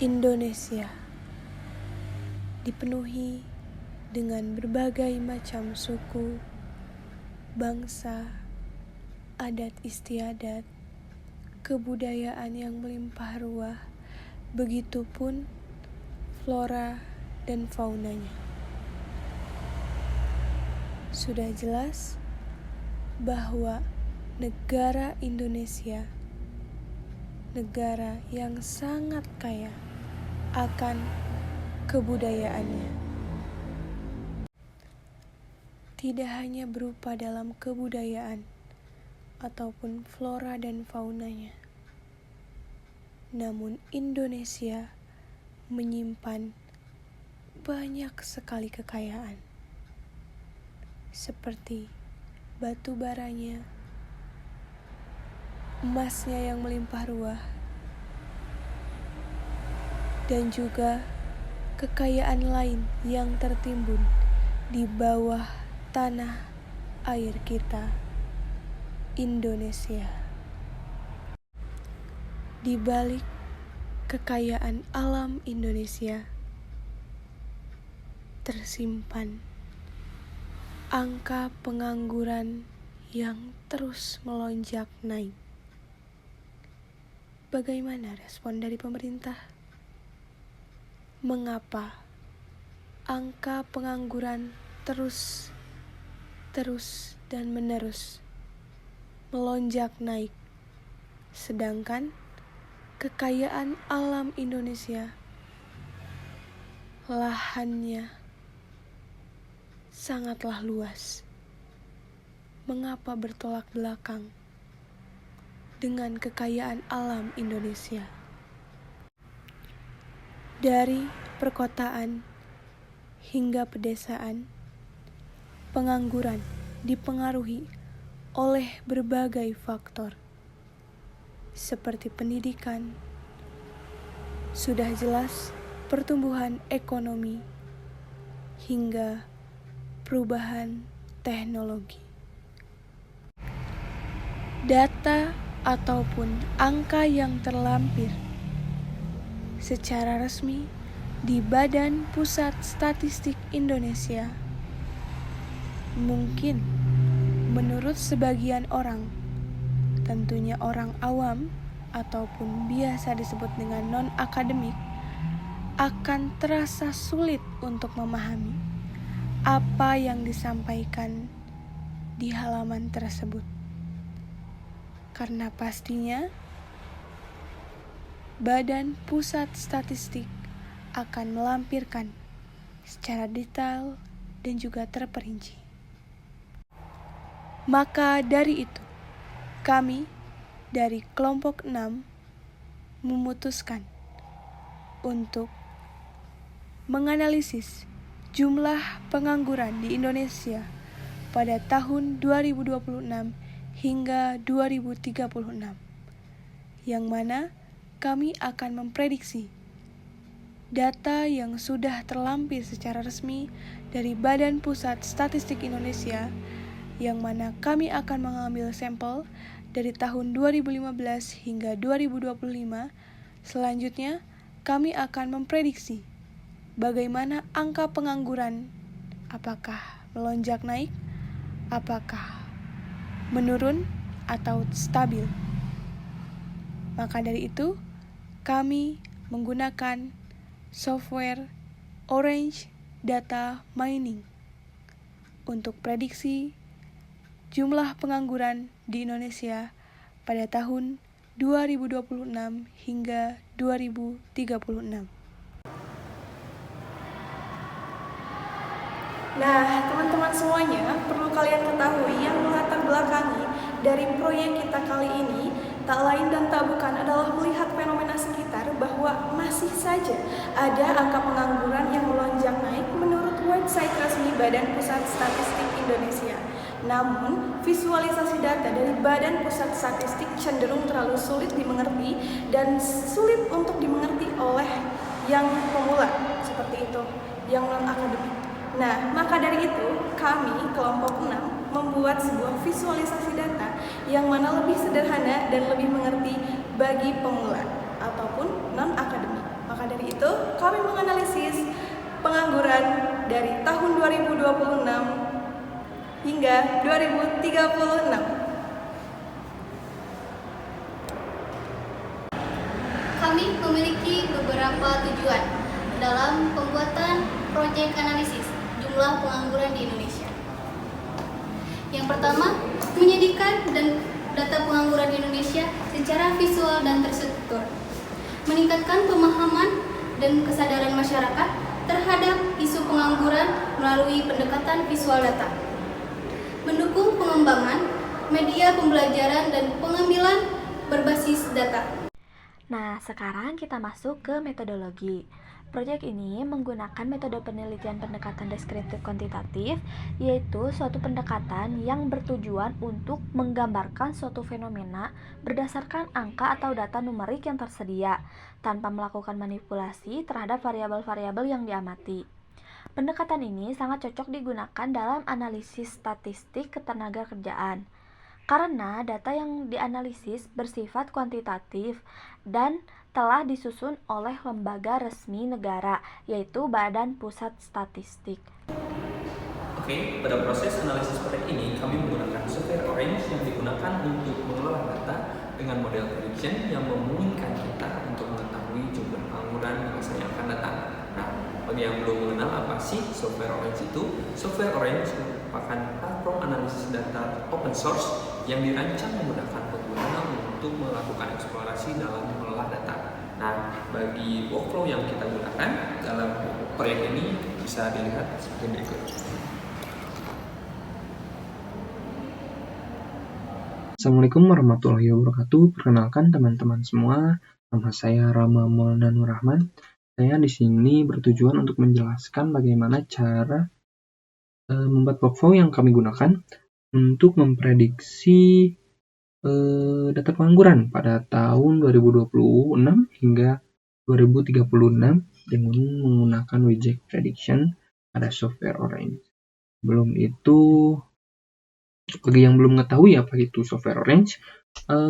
Indonesia dipenuhi dengan berbagai macam suku, bangsa, adat istiadat, kebudayaan yang melimpah ruah, begitupun flora dan faunanya. Sudah jelas bahwa negara Indonesia negara yang sangat kaya akan kebudayaannya. Tidak hanya berupa dalam kebudayaan ataupun flora dan faunanya, namun Indonesia menyimpan banyak sekali kekayaan, seperti batu baranya, emasnya yang melimpah ruah, dan juga kekayaan lain yang tertimbun di bawah tanah air kita, Indonesia. Di balik kekayaan alam Indonesia tersimpan angka pengangguran yang terus melonjak naik. Bagaimana respon dari pemerintah? Mengapa angka pengangguran terus dan menerus melonjak naik, sedangkan kekayaan alam Indonesia, lahannya sangatlah luas? Mengapa bertolak belakang dengan kekayaan alam Indonesia? Dari perkotaan hingga pedesaan, pengangguran dipengaruhi oleh berbagai faktor, seperti pendidikan, sudah jelas pertumbuhan ekonomi, hingga perubahan teknologi. Data ataupun angka yang terlampir secara resmi di Badan Pusat Statistik Indonesia mungkin menurut sebagian orang, tentunya orang awam ataupun biasa disebut dengan non-akademik, akan terasa sulit untuk memahami apa yang disampaikan di halaman tersebut. Karena pastinya Badan Pusat Statistik akan melampirkan secara detail dan juga terperinci. Maka dari itu, kami dari kelompok 6 memutuskan untuk menganalisis jumlah pengangguran di Indonesia pada tahun 2026 hingga 2036, yang mana kami akan memprediksi data yang sudah terlampir secara resmi dari Badan Pusat Statistik Indonesia, yang mana kami akan mengambil sampel dari tahun 2015 hingga 2025. Selanjutnya, kami akan memprediksi bagaimana angka pengangguran, apakah melonjak naik, apakah menurun, atau stabil. Maka dari itu, kami menggunakan software Orange Data Mining untuk prediksi jumlah pengangguran di Indonesia pada tahun 2026 hingga 2036. Nah, teman-teman semuanya, perlu kalian ketahui yang melatar belakangi dari proyek kita kali ini tak lain dan tak bukan adalah melihat fenomena sekitar bahwa masih saja ada angka pengangguran yang melonjak naik menurut website resmi Badan Pusat Statistik Indonesia. Namun, visualisasi data dari Badan Pusat Statistik cenderung terlalu sulit dimengerti dan sulit untuk dimengerti oleh yang pemula, seperti itu, yang non-akademik. Nah, maka dari itu, kami, kelompok 6, membuat sebuah visualisasi data yang mana lebih sederhana dan lebih mengerti bagi pemula ataupun non-akademik. Maka dari pengangguran dari tahun 2026 hingga 2036. Kami memiliki beberapa tujuan dalam pembuatan proyek analisis jumlah pengangguran di Indonesia. Yang pertama, menyajikan data pengangguran di Indonesia secara visual dan terstruktur, meningkatkan pemahaman dan kesadaran masyarakat terhadap isu pengangguran melalui pendekatan visual data, mendukung pengembangan media pembelajaran dan pengambilan berbasis data. Nah, sekarang kita masuk ke metodologi. Proyek ini menggunakan metode penelitian pendekatan deskriptif kuantitatif, yaitu suatu pendekatan yang bertujuan untuk menggambarkan suatu fenomena berdasarkan angka atau data numerik yang tersedia, tanpa melakukan manipulasi terhadap variabel-variabel yang diamati. Pendekatan ini sangat cocok digunakan dalam analisis statistik ketenagakerjaan, karena data yang dianalisis bersifat kuantitatif dan telah disusun oleh lembaga resmi negara, yaitu Badan Pusat Statistik. Oke, pada proses analisis proyek ini kami menggunakan software Orange yang digunakan untuk mengelola data dengan model prediction yang memungkinkan kita untuk mengetahui jumlah pengangguran di masa yang akan datang. Nah, bagi yang belum mengenal apa sih software Orange itu, software Orange merupakan platform analisis data open source yang dirancang menggunakan pengguna untuk melakukan eksplorasi dalam mengelola data. Nah, bagi workflow yang kita gunakan dalam proyek ini bisa dilihat seperti berikut. Assalamualaikum warahmatullahi wabarakatuh. Perkenalkan teman-teman semua, nama saya Rama Maulana Nur Rahman. Saya di sini bertujuan untuk menjelaskan bagaimana cara membuat workflow yang kami gunakan untuk memprediksi data pengangguran pada tahun 2026 hingga 2036 dengan menggunakan widget prediction pada software Orange. Sebelum itu, bagi yang belum mengetahui apa itu software Orange,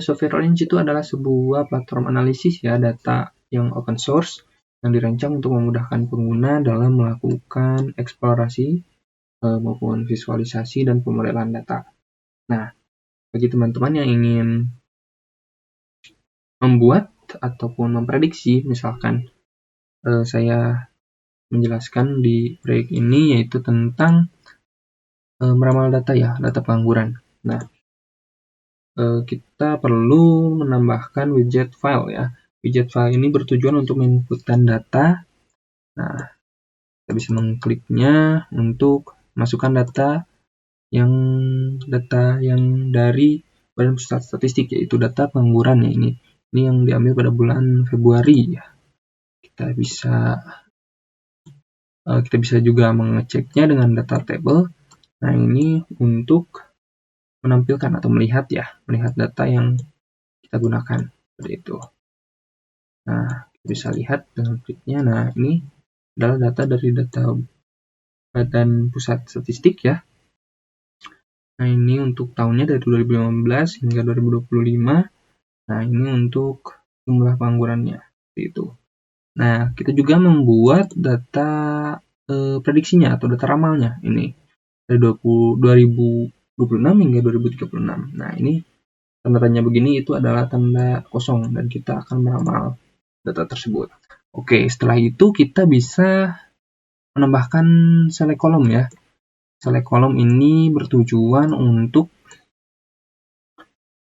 software Orange itu adalah sebuah platform analisis data yang open source yang dirancang untuk memudahkan pengguna dalam melakukan eksplorasi maupun visualisasi dan pemodelan data. Nah, bagi teman-teman yang ingin membuat ataupun memprediksi, misalkan saya menjelaskan di proyek ini yaitu tentang meramal data data pengangguran. Nah, kita perlu menambahkan widget file Widget file ini bertujuan untuk menginputkan data. Nah, kita bisa mengkliknya untuk masukkan data yang dari Badan Pusat Statistik, yaitu data pengangguran ini yang diambil pada bulan Februari Kita bisa juga mengeceknya dengan data table. Nah, ini untuk menampilkan atau melihat data yang kita gunakan seperti itu. Nah, kita bisa lihat dengan kliknya. Nah, ini adalah data dari data Badan Pusat Statistik Nah, ini untuk tahunnya dari 2015 hingga 2025. Nah, ini untuk jumlah penganggurannya seperti itu. Nah, kita juga membuat data prediksinya atau data ramalnya ini dari 2026 hingga 2036. Nah, ini tanda-tandanya begini itu adalah tanda kosong dan kita akan meramal data tersebut. Oke, setelah itu kita bisa menambahkan select column Select column ini bertujuan untuk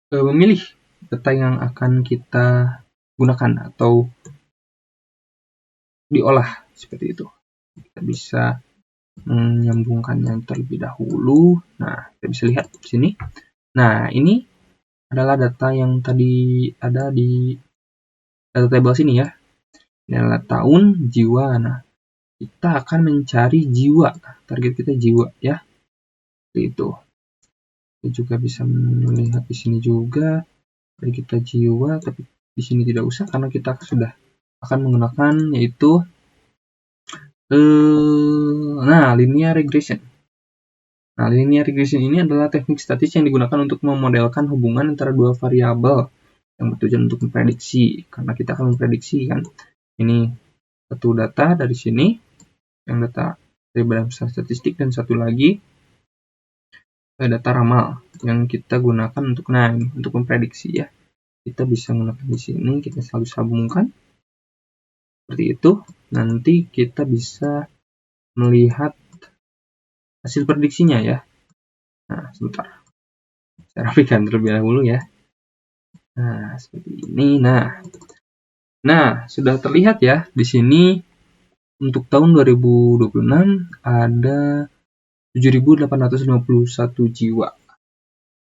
memilih data yang akan kita gunakan atau diolah seperti itu. Kita bisa menyambungkannya terlebih dahulu. Nah, kita bisa lihat di sini. Nah, ini adalah data yang tadi ada di data table sini Ini adalah tahun, jiwa. Nah, kita akan mencari jiwa. Target kita jiwa Seperti itu. Kita juga bisa melihat di sini juga target kita jiwa, tapi di sini tidak usah karena kita sudah akan menggunakan yaitu linear regression. Nah, linear regression ini adalah teknik statistik yang digunakan untuk memodelkan hubungan antara dua variabel yang bertujuan untuk memprediksi. Karena kita akan memprediksi ini satu data dari sini, yang data dari Badan Pusat Statistik, dan satu lagi data ramal yang kita gunakan untuk untuk memprediksi ya. Kita bisa menggunakan di sini, kita selalu sambungkan seperti itu. Nanti kita bisa melihat hasil prediksinya ya. Nah, sebentar. Saya rapikan terlebih dahulu ya. Nah, seperti ini. Nah, sudah terlihat ya di sini untuk tahun 2026 ada 7.851 jiwa.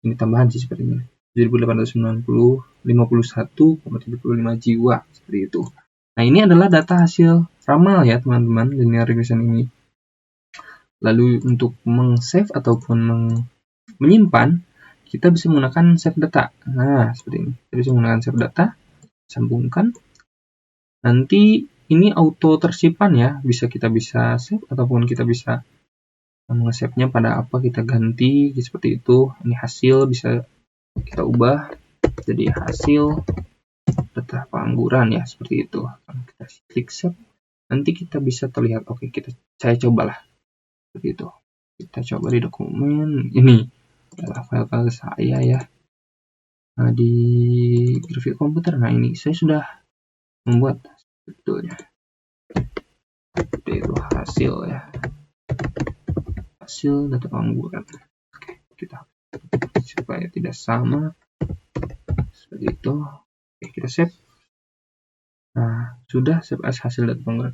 Ini tambahan sih sepertinya. 7.851,75 jiwa seperti itu. Nah, ini adalah data hasil ramal ya, teman-teman, linear regression ini. Lalu untuk meng-save ataupun menyimpan, kita bisa menggunakan save data. Nah, seperti ini. Kita bisa menggunakan save data, sambungkan. Nanti ini auto tersimpan ya. Kita bisa save ataupun kita bisa nge-save-nya pada apa, kita ganti seperti itu. Ini hasil bisa kita ubah jadi hasil data pengangguran ya, seperti itu. Kita klik save. Nanti kita bisa terlihat. Oke, saya cobalah seperti itu. Kita coba di dokumen ini. Adalah file-file saya ya. Nah, di grafik komputer, nah ini saya sudah membuat sebetulnya. Itu hasil ya. Hasil data pengangguran. Oke, kita supaya tidak sama. Seperti itu. Oke, kita save. Nah, sudah save as hasil data pengangguran.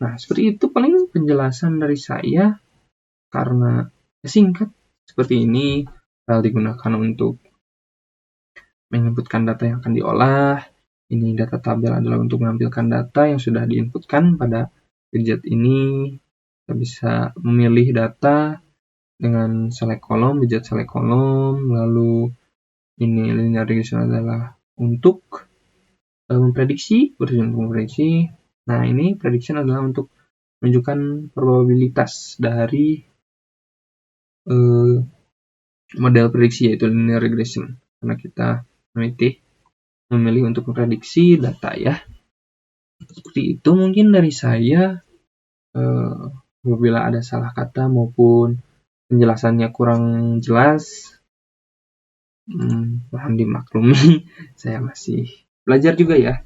Nah, seperti itu paling penjelasan dari saya, karena singkat seperti ini. File digunakan untuk menginputkan data yang akan diolah. Ini data tabel adalah untuk menampilkan data yang sudah diinputkan pada widget ini. Kita bisa memilih data dengan select kolom, widget select kolom. Lalu ini linear regression adalah untuk memprediksi, bertujuan untuk memprediksi. Nah, ini prediction adalah untuk menunjukkan probabilitas dari model prediksi, yaitu linear regression, karena kita memilih untuk memprediksi data ya. Seperti itu mungkin dari saya. Apabila ada salah kata maupun penjelasannya kurang jelas, mohon dimaklumi. Saya masih belajar juga ya.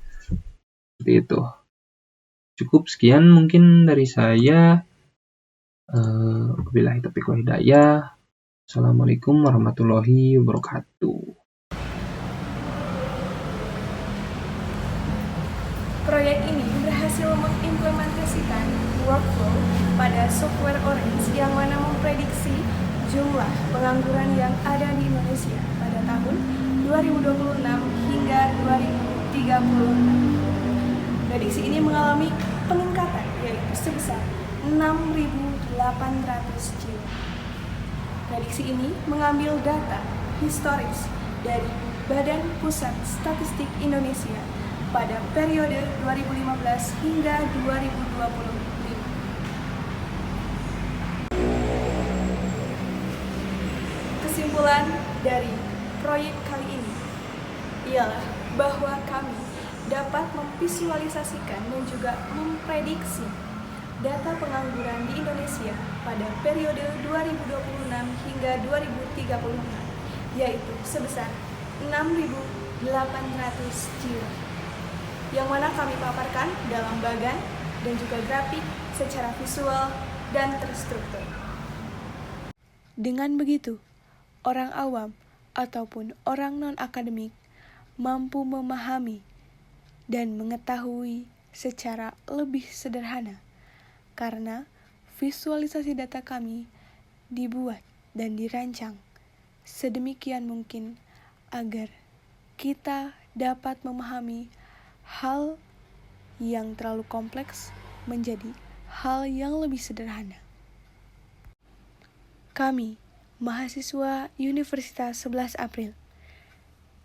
Seperti itu. Cukup sekian mungkin dari saya. Wabillahi taufiq wal hidayah. Assalamualaikum warahmatullahi wabarakatuh. Proyek ini berhasil mengimplementasikan workflow pada software Orange yang mana memprediksi jumlah pengangguran yang ada di Indonesia pada tahun 2026 hingga 2036. Prediksi ini mengalami peningkatan, yaitu sebesar 6.800 jiwa. Prediksi ini mengambil data historis dari Badan Pusat Statistik Indonesia pada periode 2015 hingga 2025. Kesimpulan dari proyek kali ini ialah bahwa kami dapat memvisualisasikan dan juga memprediksi data pengangguran di Indonesia pada periode 2026 hingga 2036, yaitu sebesar 6.800 jiwa, yang mana kami paparkan dalam bagan dan juga grafik secara visual dan terstruktur. Dengan begitu, orang awam ataupun orang non-akademik mampu memahami dan mengetahui secara lebih sederhana, karena visualisasi data kami dibuat dan dirancang sedemikian mungkin agar kita dapat memahami hal yang terlalu kompleks menjadi hal yang lebih sederhana. Kami, mahasiswa Universitas 11 April,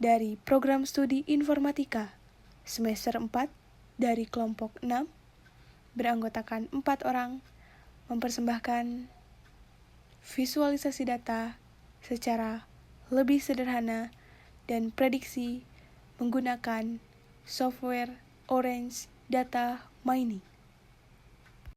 dari program studi Informatika semester 4 dari kelompok 6, beranggotakan 4 orang, mempersembahkan visualisasi data secara lebih sederhana dan prediksi menggunakan software Orange Data Mining.